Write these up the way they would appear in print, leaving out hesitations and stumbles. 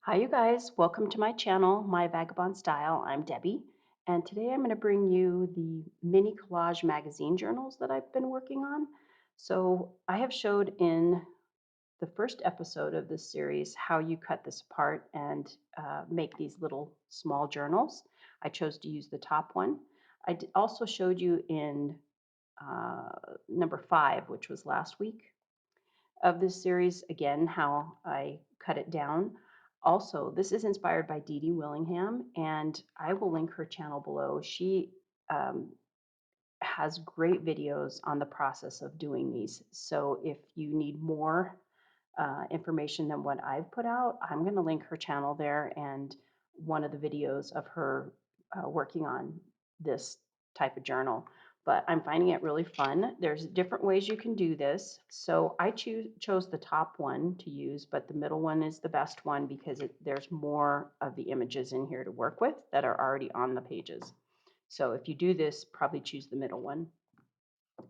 Hi, you guys. Welcome to my channel, My Vagabond Style. I'm Debbie, and today I'm going to bring you the mini collage magazine journals that I've been working on. So, I have showed in the first episode of this series how you cut this apart and make these little small journals. I chose to use the top one. Also showed you in uh, number 5, which was last week of this series, again, how I cut it down. Also, this is inspired by Dede Willingham, and I will link her channel below. She um, has great videos on the process of doing these. So if you need more information than what I've put out, I'm going to link her channel there and one of the videos of her working on this type of journal. But I'm finding it really fun. There's different ways you can do this. So I chose the top one to use, but the middle one is the best one because there's more of the images in here to work with that are already on the pages. So if you do this, probably choose the middle one.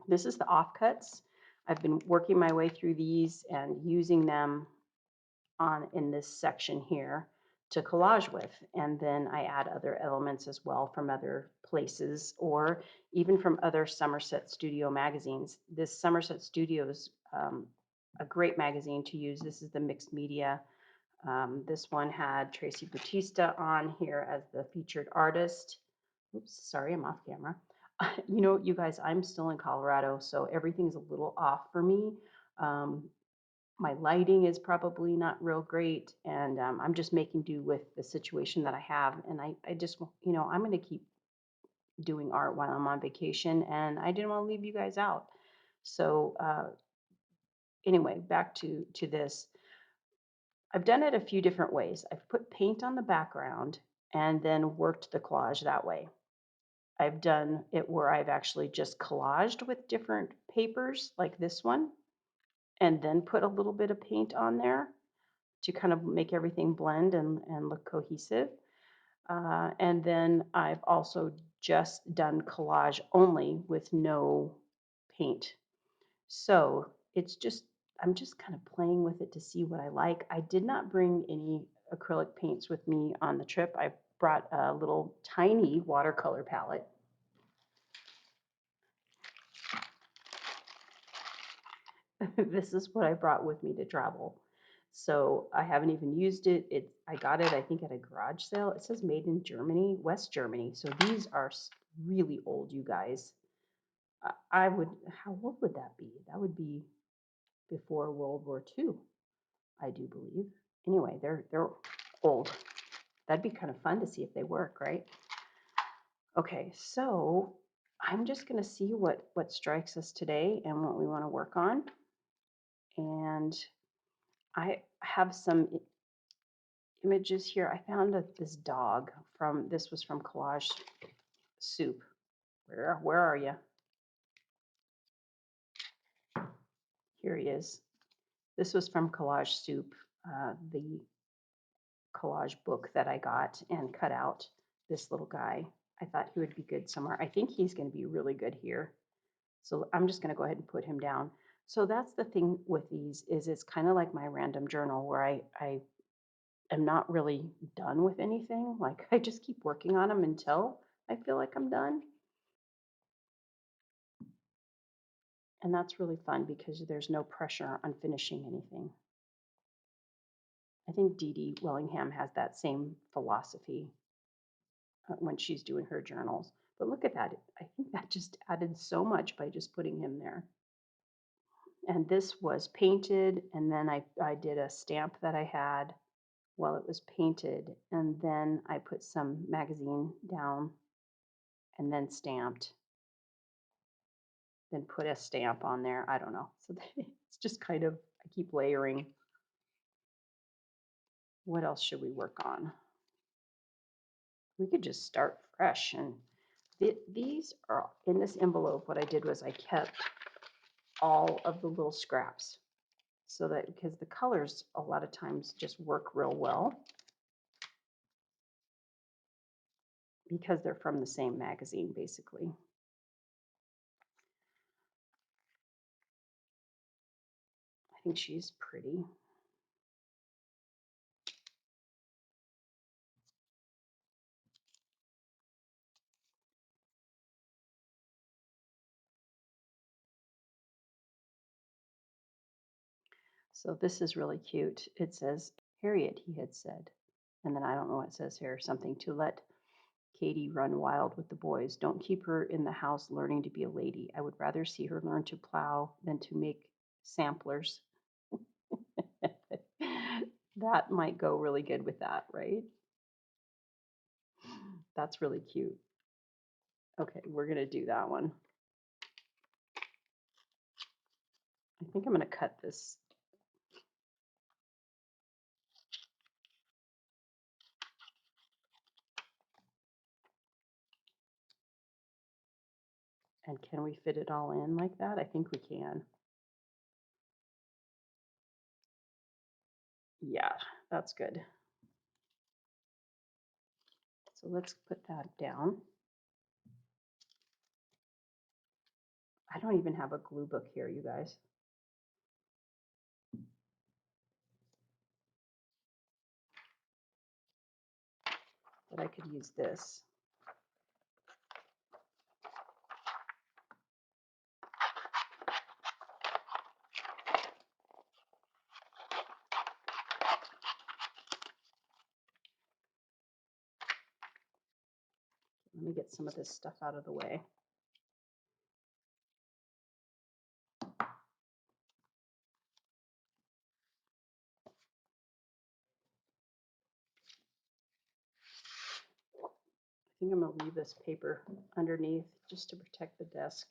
This is the offcuts. I've been working my way through these and using them on in this section here to collage with. And then I add other elements as well from other places or even from other Somerset Studio magazines. This Somerset Studio is a great magazine to use. This is the mixed media. This one had Tracy Batista on here as the featured artist. Oops, sorry, I'm off camera. You know, you guys, I'm still in Colorado, so everything's a little off for me. Um, my lighting is probably not real great, and I'm just making do with the situation that I have. And I just, I'm going to keep doing art while I'm on vacation, and I didn't want to leave you guys out. So anyway, back to this. I've done it a few different ways. I've put paint on the background and then worked the collage that way. I've done it where I've actually just collaged with different papers like this one and then put a little bit of paint on there to kind of make everything blend and look cohesive. And then I've also just done collage only with no paint. So it's just, I'm just kind of playing with it to see what I like. I did not bring any acrylic paints with me on the trip. I brought a little tiny watercolor palette. This is what I brought with me to travel. So I haven't even used it. I got it, I think, at a garage sale. It says made in Germany, West Germany. So these are really old, you guys. I would, how old would that be? That would be before World War II, I do believe. Anyway, they're old. That'd be kind of fun to see if they work, right? Okay, so I'm just going to see what strikes us today and what we want to work on. And I have some images here. I found this dog from, this was from Collage Soup. Where are you? Here he is. This was from Collage Soup, the collage book that I got and cut out this little guy. I thought he would be good somewhere. I think he's going to be really good here. So I'm just going to go ahead and put him down. So that's the thing with these is it's kind of like my random journal where I am not really done with anything. Like I just keep working on them until I feel like I'm done. And that's really fun because there's no pressure on finishing anything. I think Dede Willingham has that same philosophy when she's doing her journals. But look at that. I think that just added so much by just putting him there. And this was painted, and then I did a stamp that I had while it was painted, and then I put some magazine down and then stamped, then put a stamp on there. I don't know. So it's just kind of, I keep layering. What else should we work on? We could just start fresh. And these are in this envelope. What I did was I kept all of the little scraps so that because the colors a lot of times just work real well because they're from the same magazine basically. I think she's pretty. So this is really cute. It says, Harriet, he had said. And then I don't know what it says here, something to let Katie run wild with the boys. Don't keep her in the house learning to be a lady. I would rather see her learn to plow than to make samplers. That might go really good with that, right? That's really cute. Okay, we're going to do that one. I think I'm going to cut this. And can we fit it all in like that? I think we can. Yeah, that's good. So let's put that down. I don't even have a glue book here, you guys. But I could use this. Let me get some of this stuff out of the way. I think I'm going to leave this paper underneath just to protect the desk.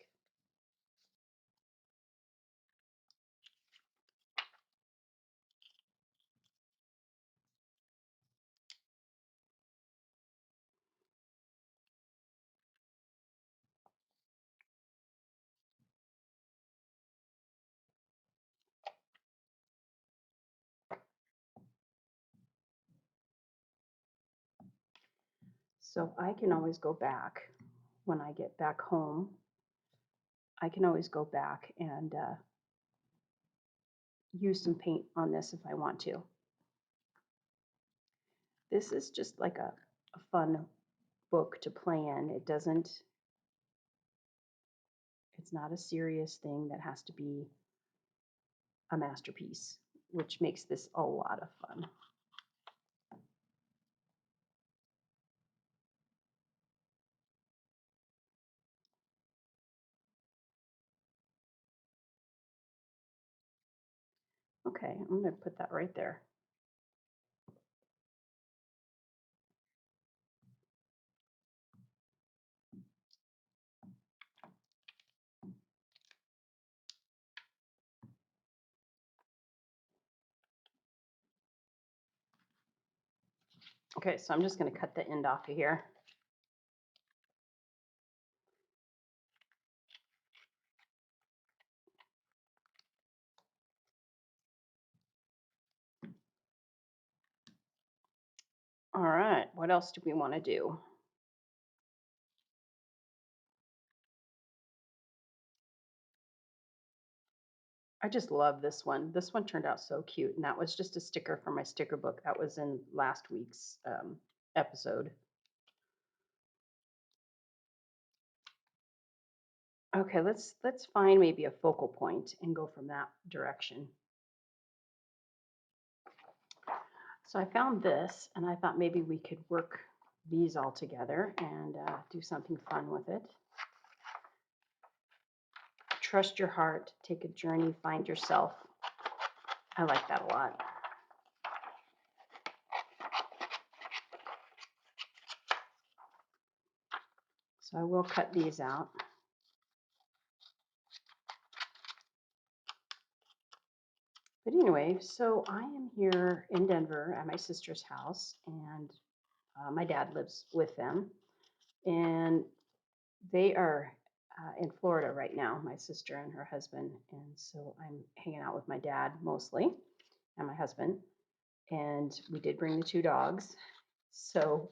So I can always go back when I get back home. I can always go back and use some paint on this if I want to. This is just like a fun book to play in. It's not a serious thing that has to be a masterpiece, which makes this a lot of fun. Okay, I'm going to put that right there. Okay, so I'm just going to cut the end off of here. All right, what else do we want to do? I just love this one. This one turned out so cute, and that was just a sticker from my sticker book. That was in last week's episode. Okay, let's find maybe a focal point and go from that direction. So I found this, and I thought maybe we could work these all together and do something fun with it. Trust your heart, take a journey, find yourself. I like that a lot. So I will cut these out. But anyway, so I am here in Denver at my sister's house, and my dad lives with them. And they are in Florida right now, my sister and her husband. And so I'm hanging out with my dad mostly and my husband. And we did bring the two dogs. So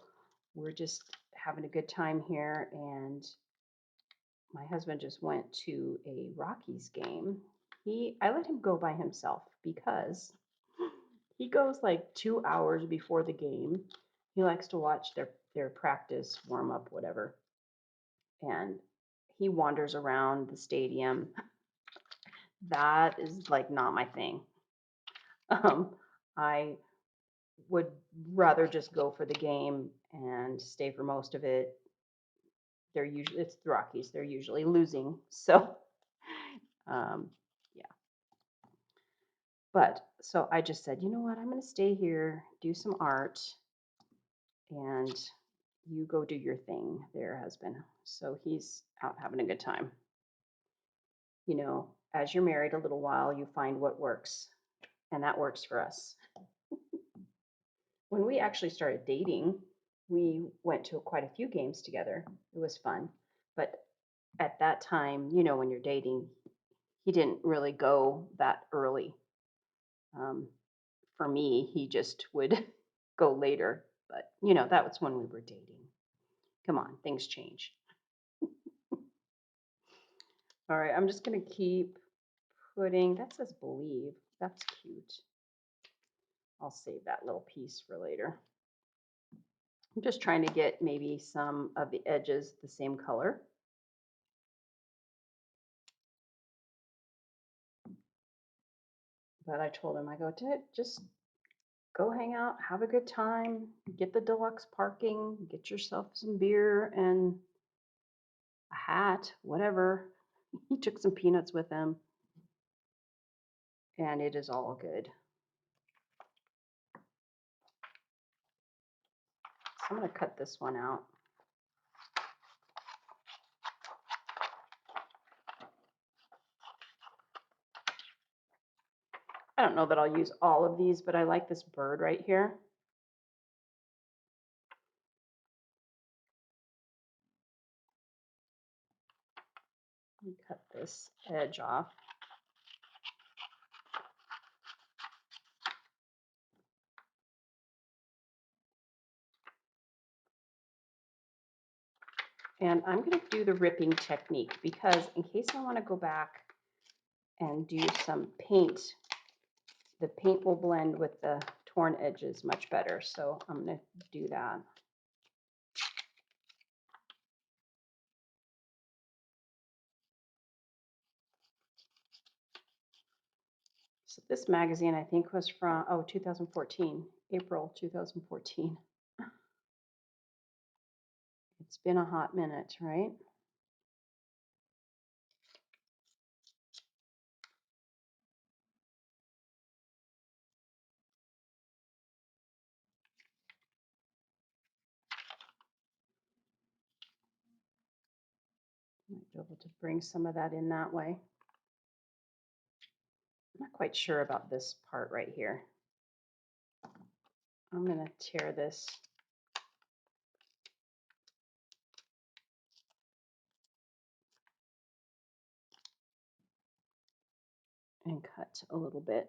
we're just having a good time here. And my husband just went to a Rockies game. I let him go by himself because he goes like 2 hours before the game. He likes to watch their practice, warm up, whatever. And he wanders around the stadium. That is like not my thing. I would rather just go for the game and stay for most of it. It's the Rockies. They're usually losing, so um, yeah. But so I just said, you know what? I'm going to stay here, do some art, and you go do your thing there, husband. So he's out having a good time. As you're married a little while, you find what works, and that works for us. When we actually started dating, we went to quite a few games together. It was fun. But at that time, when you're dating, he didn't really go that early. Um, for me, he just would go later. But, that was when we were dating. Come on, things change. All right, I'm just going to keep putting, that says believe. That's cute. I'll save that little piece for later. I'm just trying to get maybe some of the edges the same color. But I told him, I go, just go hang out, have a good time, get the deluxe parking, get yourself some beer and a hat, whatever. He took some peanuts with him, and it is all good. So I'm going to cut this one out. I don't know that I'll use all of these, but I like this bird right here. Let me cut this edge off. And I'm going to do the ripping technique because in case I want to go back and do some paint, the paint will blend with the torn edges much better. So I'm going to do that. So this magazine, I think, was from, 2014, April 2014. It's been a hot minute, right? Might be able to bring some of that in that way. I'm not quite sure about this part right here. I'm going to tear this. And cut a little bit.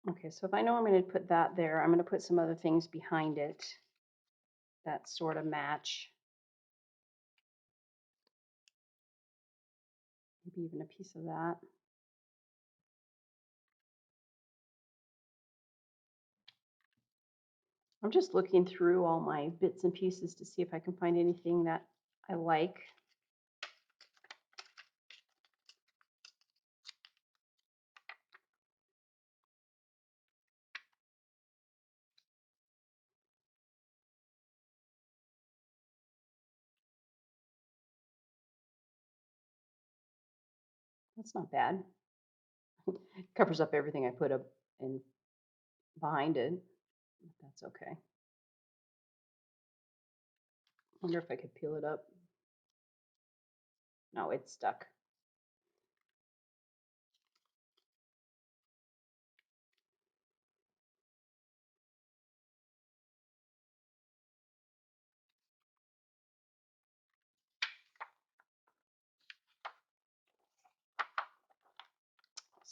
Okay, so if I know I'm going to put that there, I'm going to put some other things behind it that sort of match. Maybe even a piece of that. I'm just looking through all my bits and pieces to see if I can find anything that I like. That's not bad. It covers up everything I put up in behind it. That's okay. Wonder if I could peel it up. No, it's stuck.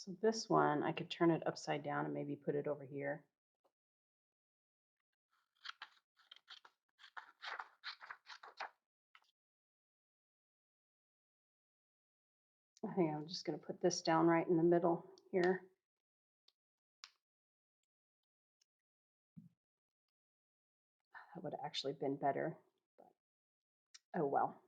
So this one, I could turn it upside down and maybe put it over here. I think I'm just going to put this down right in the middle here. That would have actually been better, but oh well.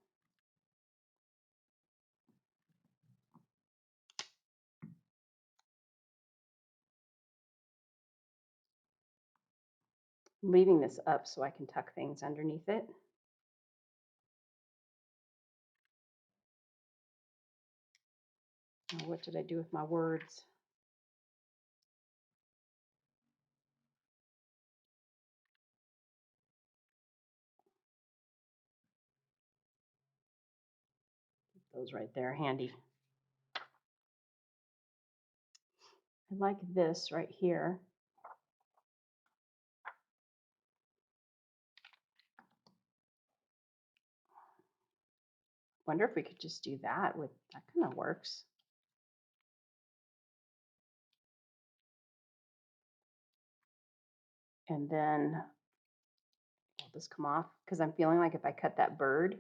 I'm leaving this up so I can tuck things underneath it. Oh, what did I do with my words? Keep those right there handy. I like this right here. Wonder if we could just do that with, that kind of works. And then will this come off? Because I'm feeling like if I cut that bird.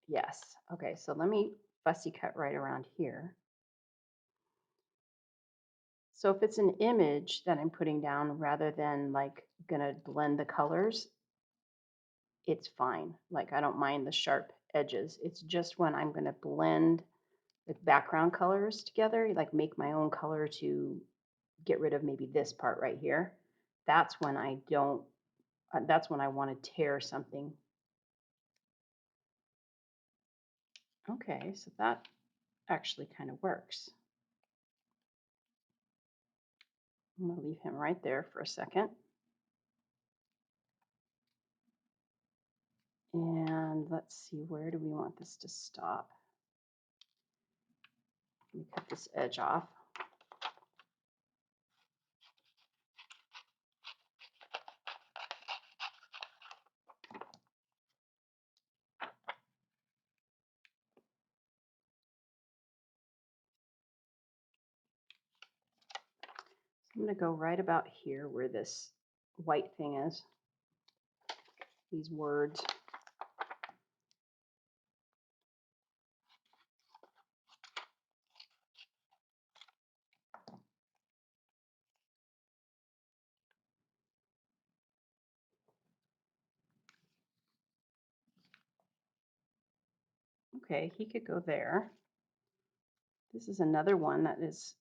Yes. Okay, so let me fussy cut right around here. So if it's an image that I'm putting down rather than like gonna blend the colors, it's fine. Like I don't mind the sharp edges. It's just when I'm gonna blend the background colors together, like make my own color to get rid of maybe this part right here. That's when I don't, that's when I want to tear something. Okay, so that actually kind of works. I'm gonna leave him right there for a second. And let's see, where do we want this to stop? Let me cut this edge off. So I'm gonna go right about here where this white thing is, these words. Okay, he could go there. This is another one that is,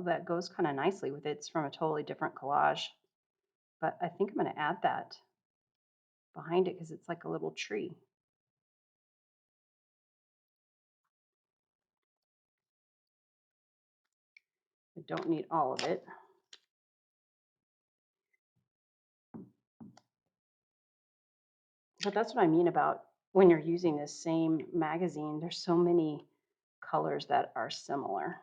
that goes kind of nicely with it. It's from a totally different collage, but I think I'm going to add that behind it because it's like a little tree. I don't need all of it. But that's what I mean about when you're using this same magazine, there's so many colors that are similar.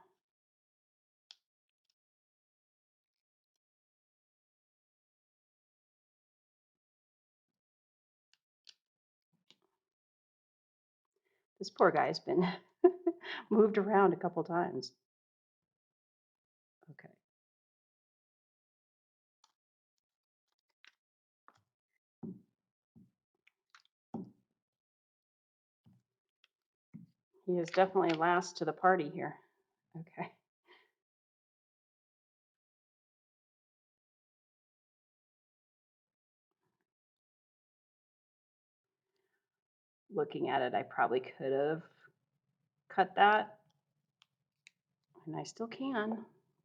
This poor guy's been moved around a couple times. Okay. He is definitely last to the party here. Okay. Looking at it, I probably could have cut that, and I still can.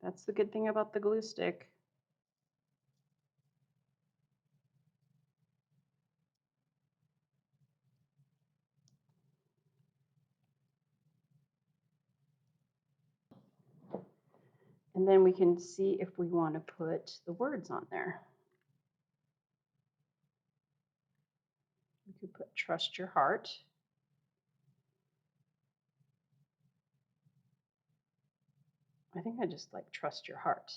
That's the good thing about the glue stick. And then we can see if we want to put the words on there. We could put trust your heart. I think I just like trust your heart.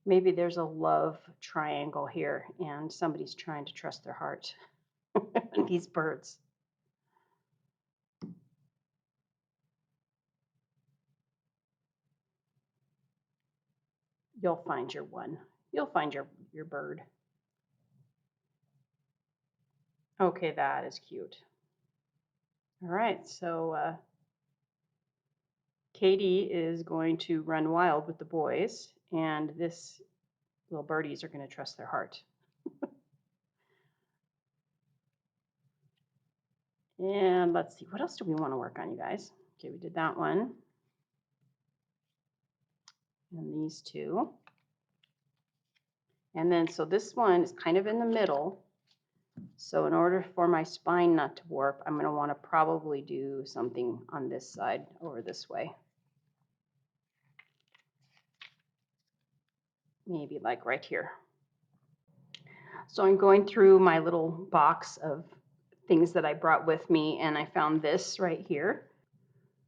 Maybe there's a love triangle here and somebody's trying to trust their heart. These birds. You'll find your one. You'll find your bird. Okay, that is cute. All right, so Katie is going to run wild with the boys, and this little birdies are going to trust their heart. And let's see, what else do we want to work on, you guys? Okay, we did that one. And these two. And then, so this one is kind of in the middle. So in order for my spine not to warp, I'm going to want to probably do something on this side over this way. Maybe like right here. So I'm going through my little box of things that I brought with me, and I found this right here.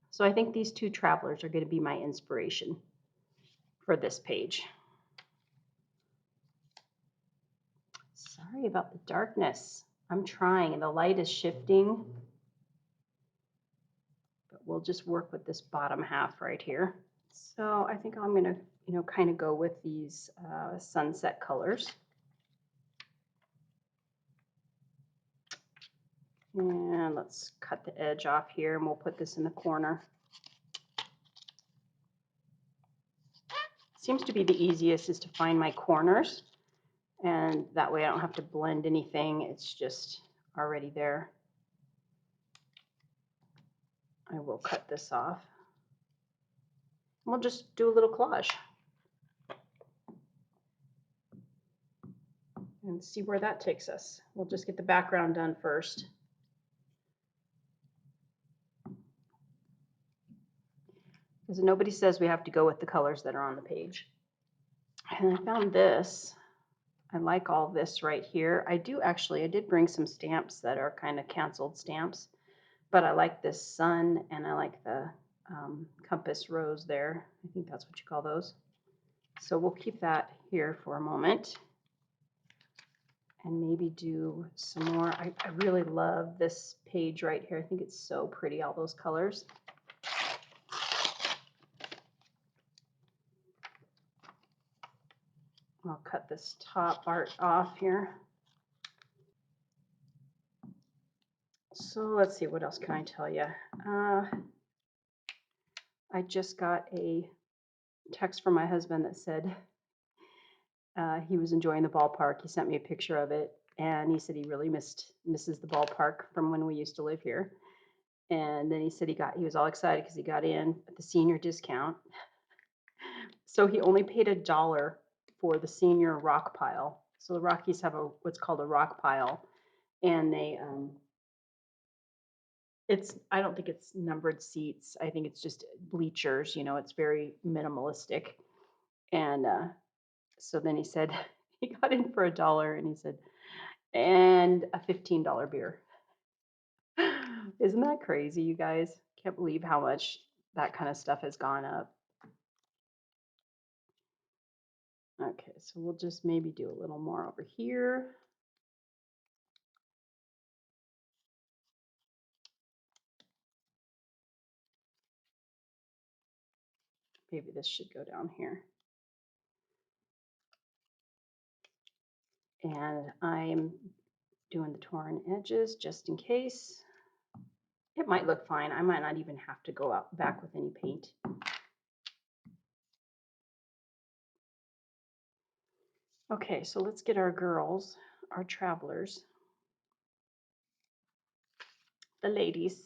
So I think these two travelers are going to be my inspiration for this page. Sorry about the darkness. I'm trying, and the light is shifting. But we'll just work with this bottom half right here. So I think I'm going to, kind of go with these sunset colors. And let's cut the edge off here, and we'll put this in the corner. Seems to be the easiest is to find my corners, and that way I don't have to blend anything. It's just already there. I will cut this off. We'll just do a little collage and see where that takes us. We'll just get the background done first. Because nobody says we have to go with the colors that are on the page. And I found this. I like all this right here. I did bring some stamps that are kind of canceled stamps, but I like this sun, and I like the compass rose there. I think that's what you call those. So we'll keep that here for a moment and maybe do some more. I really love this page right here. I think it's so pretty, all those colors. I'll cut this top part off here. So let's see, what else can I tell you? I just got a text from my husband that said he was enjoying the ballpark. He sent me a picture of it, and he said he really misses the ballpark from when we used to live here. And then he said he was all excited because he got in at the senior discount. So he only paid $1 for the senior rock pile. So the Rockies have what's called a rock pile, and I don't think it's numbered seats. I think it's just bleachers. It's very minimalistic. And so then he said he got in for $1, and he said, and a $15 beer. Isn't that crazy, you guys? Can't believe how much that kind of stuff has gone up. Okay, so we'll just maybe do a little more over here. Maybe this should go down here. And I'm doing the torn edges just in case. It might look fine. I might not even have to go out back with any paint. Okay, so let's get our girls, our travelers, the ladies.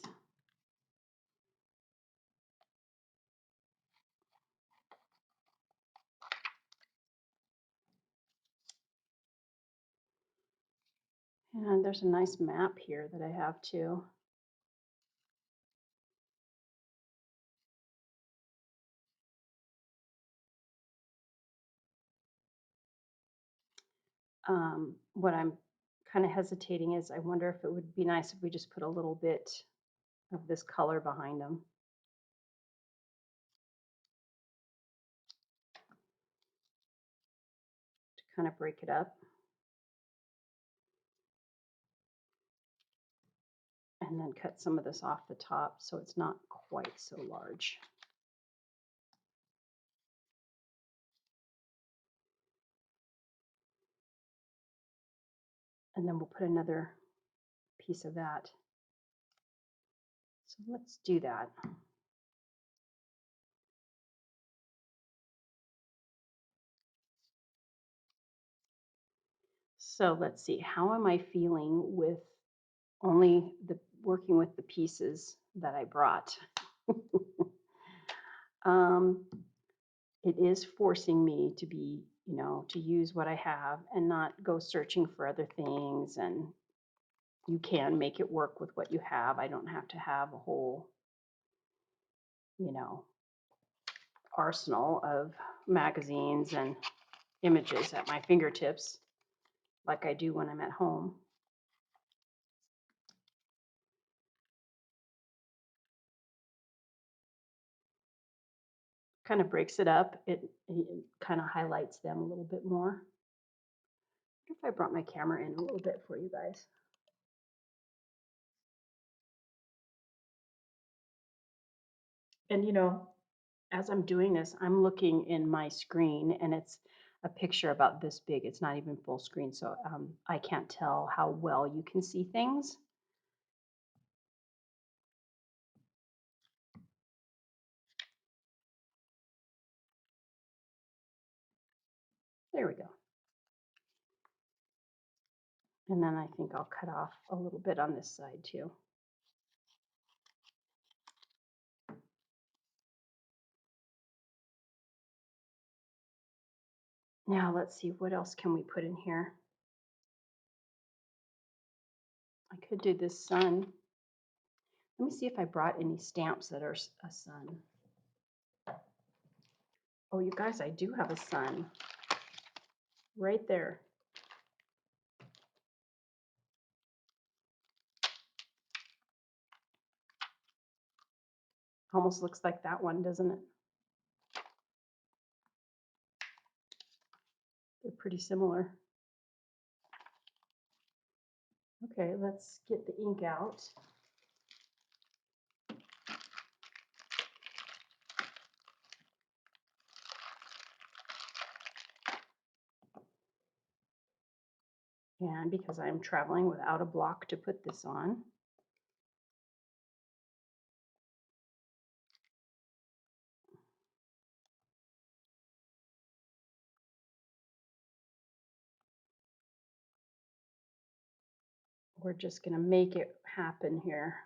And there's a nice map here that I have too. What I'm kind of hesitating is I wonder if it would be nice if we just put a little bit of this color behind them. To kind of break it up. And then cut some of this off the top so it's not quite so large. And then we'll put another piece of that. So let's do that. So let's see, how am I feeling with only the working with the pieces that I brought? um, it is forcing me to be, to use what I have and not go searching for other things. And you can make it work with what you have. I don't have to have a whole, you know, arsenal of magazines and images at my fingertips like I do when I'm at home. Kind of breaks it up. It kind of highlights them a little bit more. I wonder if I brought my camera in a little bit for you guys. And as I'm doing this, I'm looking in my screen and it's a picture about this big. It's not even full screen, so I can't tell how well you can see things. There we go. And then I think I'll cut off a little bit on this side too. Now let's see, what else can we put in here? I could do this sun. Let me see if I brought any stamps that are a sun. Oh, you guys, I do have a sun right there. Almost looks like that one, doesn't it? They're pretty similar. Okay, let's get the ink out. And because I'm traveling without a block to put this on, we're just going to make it happen here.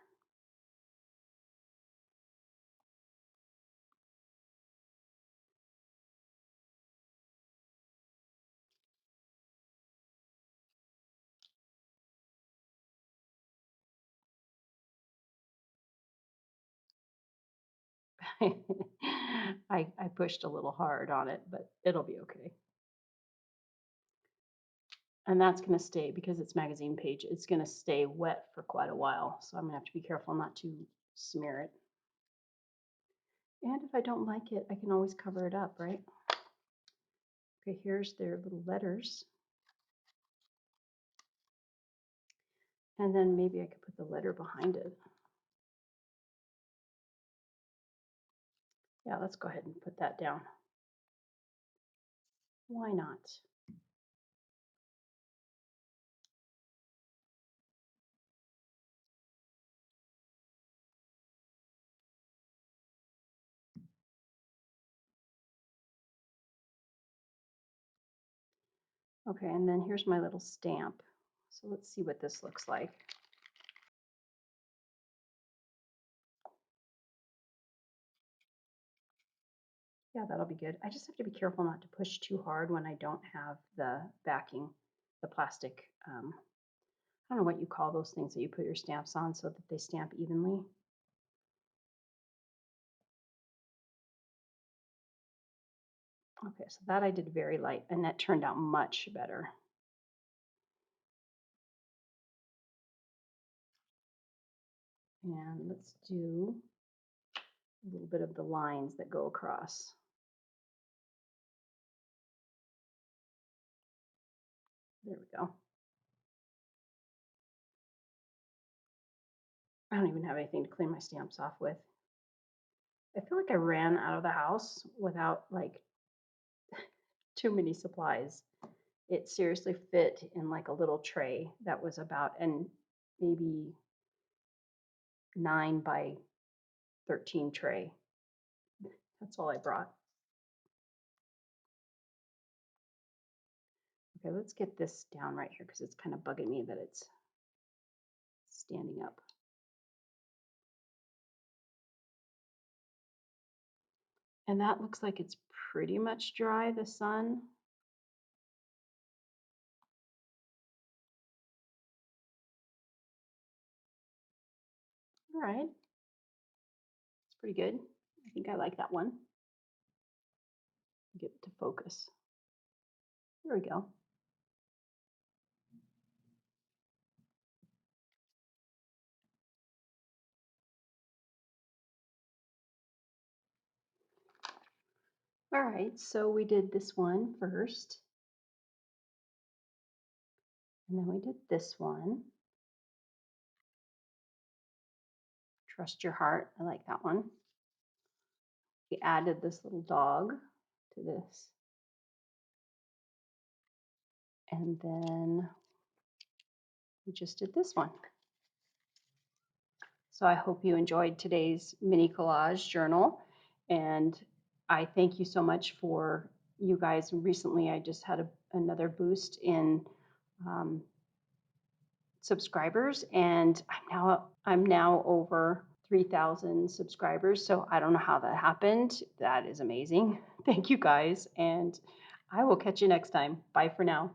I pushed a little hard on it, but it'll be okay. And that's going to stay, because it's magazine page, it's going to stay wet for quite a while. So I'm going to have to be careful not to smear it. And if I don't like it, I can always cover it up, right? Okay, here's their little letters. And then maybe I could put the letter behind it. Yeah, let's go ahead and put that down. Why not? Okay, and then here's my little stamp. So let's see what this looks like. Yeah, that'll be good. I just have to be careful not to push too hard when I don't have the backing, the plastic. I don't know what you call those things that you put your stamps on so that they stamp evenly. Okay, so that I did very light, and that turned out much better. And let's do a little bit of the lines that go across. There we go. I don't even have anything to clean my stamps off with. I feel like I ran out of the house without like too many supplies. It seriously fit in like a little tray that was about and maybe 9 by 13 tray. That's all I brought. Okay, let's get this down right here because it's kind of bugging me that it's standing up. And that looks like it's pretty much dry, the sun. All right, it's pretty good. I think I like that one. Get it to focus. There we go. All right, so we did this one first, and then we did this one. Trust your heart. I like that one. We added this little dog to this. And then we just did this one. So I hope you enjoyed today's mini collage journal. And I thank you so much for you guys. Recently, I just had another boost in subscribers, and I'm now over 3,000 subscribers. So I don't know how that happened. That is amazing. Thank you guys, and I will catch you next time. Bye for now.